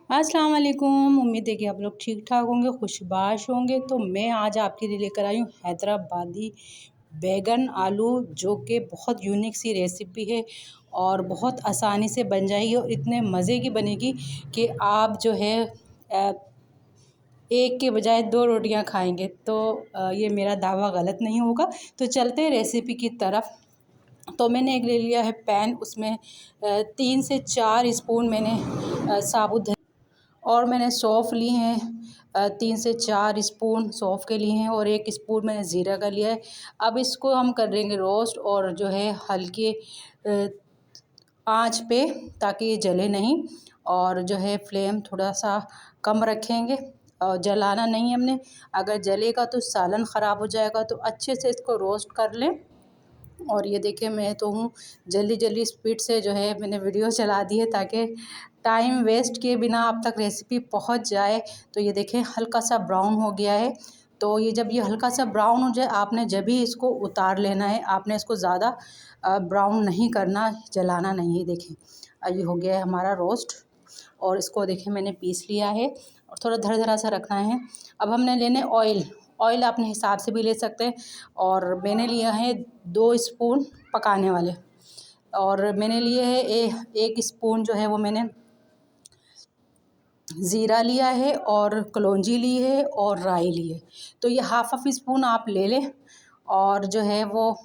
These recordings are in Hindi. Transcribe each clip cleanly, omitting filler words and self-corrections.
अस्सलाम वालेकुम। उम्मीद है कि आप लोग ठीक ठाक होंगे, खुशबाश होंगे। तो मैं आज आपके लिए लेकर आई हूँ हैदराबादी बैगन आलू, जो कि बहुत यूनिक सी रेसिपी है और बहुत आसानी से बन जाएगी और इतने मज़े की बनेगी कि आप जो है एक के बजाय दो रोटियां खाएंगे। तो ये मेरा दावा गलत नहीं होगा। तो चलते हैं रेसिपी की तरफ। तो मैंने एक ले लिया है पैन, उसमें 3 से 4 स्पून मैंने साबुत और मैंने सौंफ ली हैं, 3 से 4 स्पून सौंफ के लिए हैं और 1 स्पून मैंने ज़ीरा का लिया है। अब इसको हम करेंगे रोस्ट और जो है हल्के आंच पे, ताकि ये जले नहीं। और जो है फ्लेम थोड़ा सा कम रखेंगे और जलाना नहीं है हमने। अगर जलेगा तो सालन ख़राब हो जाएगा। तो अच्छे से इसको रोस्ट कर लें। और ये देखिए, मैं तो हूँ जल्दी जल्दी स्पीड से जो है मैंने वीडियो चला दी है, ताकि टाइम वेस्ट किए बिना आप तक रेसिपी पहुँच जाए। तो ये देखें हल्का सा ब्राउन हो गया है। तो ये जब ये हल्का सा ब्राउन हो जाए, आपने जब भी इसको उतार लेना है। आपने इसको ज़्यादा ब्राउन नहीं करना, जलाना नहीं है। देखें ये हो गया है हमारा रोस्ट। और इसको देखें मैंने पीस लिया है और थोड़ा धरा सा रखना है। अब हमने लेने ऑयल। ऑयल अपने हिसाब से भी ले सकते हैं। और मैंने लिया है 2 स्पून पकाने वाले। और मैंने लिए है 1 स्पून जो है वो मैंने ज़ीरा लिया है और कलौंजी ली है और राई ली है। तो ये हाफ़ स्पून आप ले लें। और जो है वो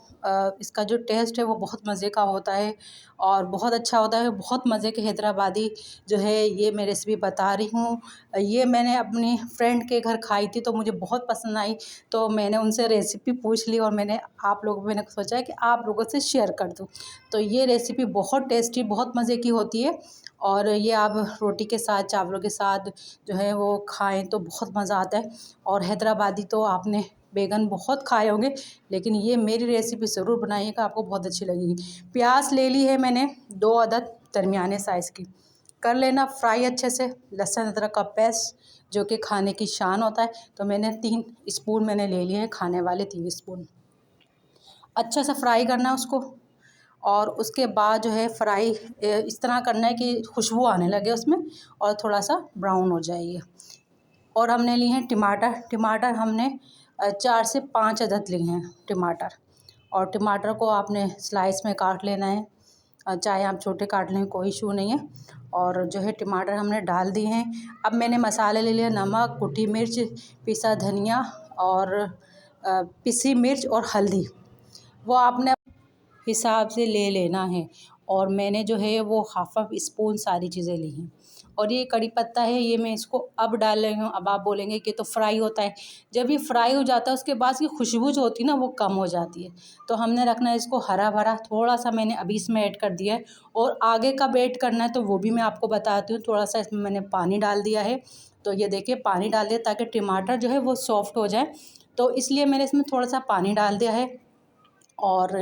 इसका जो टेस्ट है वो बहुत मज़े का होता है और बहुत अच्छा होता है। बहुत मज़े के हैदराबादी जो है ये मैं रेसिपी बता रही हूँ। ये मैंने अपनी फ्रेंड के घर खाई थी, तो मुझे बहुत पसंद आई। तो मैंने उनसे रेसिपी पूछ ली और मैंने सोचा है कि आप लोगों से शेयर कर दूँ। तो ये रेसिपी बहुत टेस्टी, बहुत मज़े की होती है। और ये आप रोटी के साथ, चावलों के साथ जो है वो खाएं तो बहुत मज़ा आता है। और हैदराबादी तो आपने बैगन बहुत खाए होंगे, लेकिन ये मेरी रेसिपी ज़रूर बनाइएगा, आपको बहुत अच्छी लगेगी। प्याज ले ली है मैंने 2 अदद दरमियाने साइज़ की। कर लेना फ्राई अच्छे से। लहसुन अदरक का पेस्ट जो कि खाने की शान होता है। तो मैंने 3 स्पून मैंने ले लिए हैं, खाने वाले 3 स्पून। अच्छा सा फ्राई करना है उसको। और उसके बाद जो है फ्राई इस तरह करना है कि खुशबू आने लगे उसमें और थोड़ा सा ब्राउन हो जाए ये। और हमने लिए हैं टमाटर। टमाटर हमने 4 से 5 अदद लिए हैं टमाटर। और टमाटर को आपने स्लाइस में काट लेना है। चाहे आप छोटे काट लें, कोई इशू नहीं है। और जो है टमाटर हमने डाल दिए हैं। अब मैंने मसाले ले लिए, नमक, कुटी मिर्च, पिसा धनिया और पिसी मिर्च और हल्दी। वो आपने हिसाब से ले लेना है। और मैंने जो है वो हाफ़ स्पून सारी चीज़ें ली हैं। और ये कड़ी पत्ता है, ये मैं इसको अब डाल रही हूँ। अब आप बोलेंगे कि तो फ्राई होता है। जब ये फ्राई हो जाता है उसके बाद की खुशबू जो होती है ना, वो कम हो जाती है। तो हमने रखना है इसको हरा भरा। थोड़ा सा मैंने अभी इसमें ऐड कर दिया है और आगे कब ऐड करना है तो वो भी मैं आपको बताती हूँ। थोड़ा सा इसमें मैंने पानी डाल दिया है। तो ये देखिए पानी डाल दिया ताकि टमाटर जो है वो सॉफ्ट हो जाए। तो इसलिए मैंने इसमें थोड़ा सा पानी डाल दिया है। और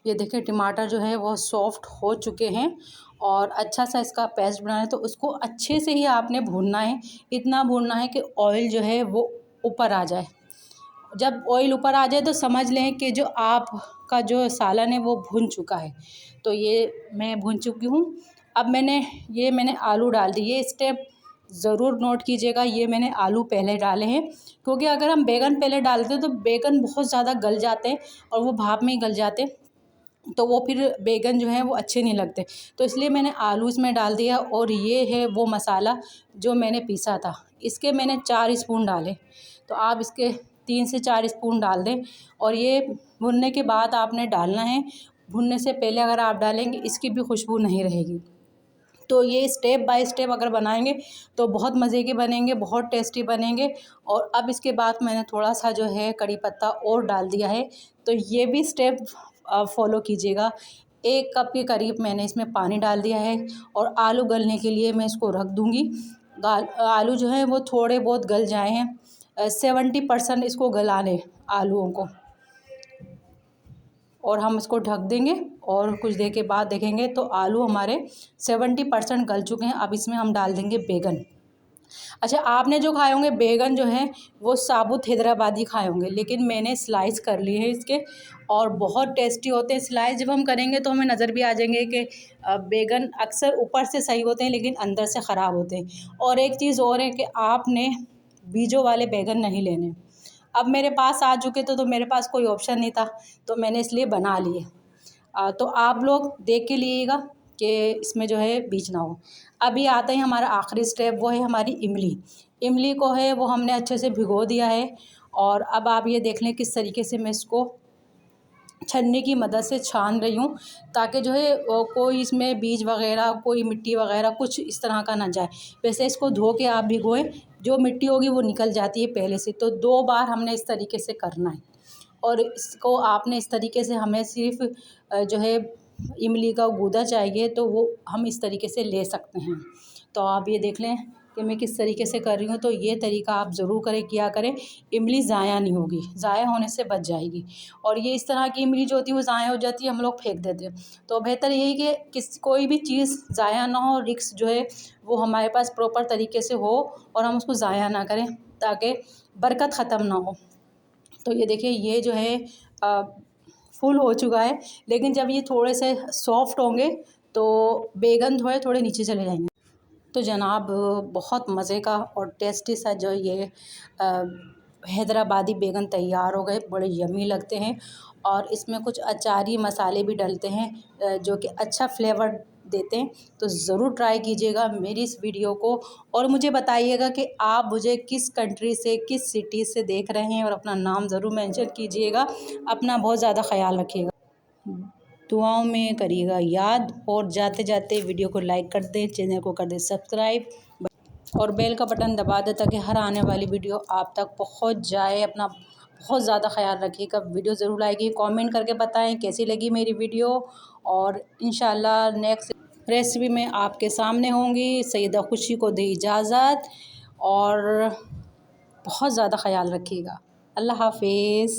ये देखिए टमाटर जो है वो सॉफ्ट हो चुके हैं। और अच्छा सा इसका पेस्ट बनाना है। तो उसको अच्छे से ही आपने भूनना है। इतना भूनना है कि ऑयल जो है वो ऊपर आ जाए। जब ऑयल ऊपर आ जाए तो समझ लें कि जो आपका जो सालन है वो भुन चुका है। तो ये मैं भून चुकी हूँ। अब मैंने आलू डाल दिए। ये स्टेप ज़रूर नोट कीजिएगा, ये मैंने आलू पहले डाले हैं। क्योंकि अगर हम बैगन पहले डालते हैं तो बैगन बहुत ज़्यादा गल जाते हैं और वो भाप में ही गल जाते हैं। तो वो फिर बैगन जो है वो अच्छे नहीं लगते। तो इसलिए मैंने आलू इसमें डाल दिया। और ये है वो मसाला जो मैंने पीसा था, इसके मैंने 4 स्पून डाले। तो आप इसके 3 से 4 स्पून डाल दें। और ये भुनने के बाद आपने डालना है। भुनने से पहले अगर आप डालेंगे इसकी भी खुशबू नहीं रहेगी। तो ये स्टेप बाय स्टेप अगर बनाएंगे तो बहुत मज़े के बनेंगे, बहुत टेस्टी बनेंगे। और अब इसके बाद मैंने थोड़ा सा जो है कड़ी पत्ता और डाल दिया है। तो ये भी स्टेप फॉलो कीजिएगा। 1 कप के करीब मैंने इसमें पानी डाल दिया है। और आलू गलने के लिए मैं इसको रख दूँगी। आलू जो है वो थोड़े बहुत गल जाए हैं। 70% इसको गला लें आलूओं को। और हम इसको ढक देंगे और कुछ देर के बाद देखेंगे तो आलू हमारे 70% गल चुके हैं। अब इसमें हम डाल देंगे बैगन। अच्छा, आपने जो खाए होंगे बैगन जो है वो साबुत हैदराबादी खाए होंगे, लेकिन मैंने स्लाइस कर लिए हैं इसके, और बहुत टेस्टी होते हैं। स्लाइस जब हम करेंगे तो हमें नज़र भी आ जाएंगे कि बैगन अक्सर ऊपर से सही होते हैं लेकिन अंदर से ख़राब होते हैं। और एक चीज़ और है कि आपने बीजों वाले बैगन नहीं लेने। अब मेरे पास आ चुके तो मेरे पास कोई ऑप्शन नहीं था, तो मैंने इसलिए बना लिए। तो आप लोग देख के लिएगा कि इसमें जो है बीज ना हो। अभी आता है हमारा आखिरी स्टेप, वो है हमारी इमली। इमली को है वो हमने अच्छे से भिगो दिया है, और अब आप ये देख लें किस तरीके से मैं इसको छन्नी की मदद से छान रही हूँ, ताकि जो है कोई इसमें बीज वगैरह, कोई मिट्टी वगैरह कुछ इस तरह का ना जाए। वैसे इसको धो के आप भिगोएं, जो मिट्टी होगी वो निकल जाती है पहले से। तो 2 बार हमने इस तरीके से करना है, और इसको आपने इस तरीके से, हमें सिर्फ जो है इमली का गूदा चाहिए तो वो हम इस तरीके से ले सकते हैं। तो आप ये देख लें कि मैं किस तरीके से कर रही हूँ, तो ये तरीका आप ज़रूर करें, किया करें। इमली ज़ाया नहीं होगी, ज़ाया होने से बच जाएगी। और ये इस तरह की इमली जो होती है वो ज़ाया हो जाती है, हम लोग फेंक देते हैं। तो बेहतर यही कि कोई भी चीज़ ज़ाया ना हो, रिस्क जो है वो हमारे पास प्रॉपर तरीके से हो, और हम उसको ज़ाया ना करें, ताकि बरकत ख़त्म ना हो। तो ये देखिए, ये जो है फुल हो चुका है, लेकिन जब ये थोड़े से सॉफ्ट होंगे तो बैगन थोड़े थोड़े नीचे चले जाएंगे। तो जनाब, बहुत मज़े का और टेस्टी सा जो ये हैदराबादी बैगन तैयार हो गए, बड़े यम्मी लगते हैं। और इसमें कुछ अचारी मसाले भी डलते हैं जो कि अच्छा फ्लेवर देते हैं। तो ज़रूर ट्राई कीजिएगा मेरी इस वीडियो को, और मुझे बताइएगा कि आप मुझे किस कंट्री से, किस सिटी से देख रहे हैं, और अपना नाम ज़रूर मेंशन कीजिएगा। अपना बहुत ज़्यादा ख्याल रखिएगा, दुआओं में करिएगा याद, और जाते जाते वीडियो को लाइक कर दें, चैनल को कर दें सब्सक्राइब, और बेल का बटन दबा दें ताकि हर आने वाली वीडियो आप तक पहुंच जाए। अपना बहुत ज़्यादा ख्याल रखिएगा। वीडियो ज़रूर आएगी, कमेंट करके बताएं कैसी लगी मेरी वीडियो, और इंशाल्लाह नेक्स्ट रेसिपी में आपके सामने होंगी। सईदा खुशी को दे इजाज़त, और बहुत ज़्यादा ख्याल रखिएगा। अल्लाह हाफिज़।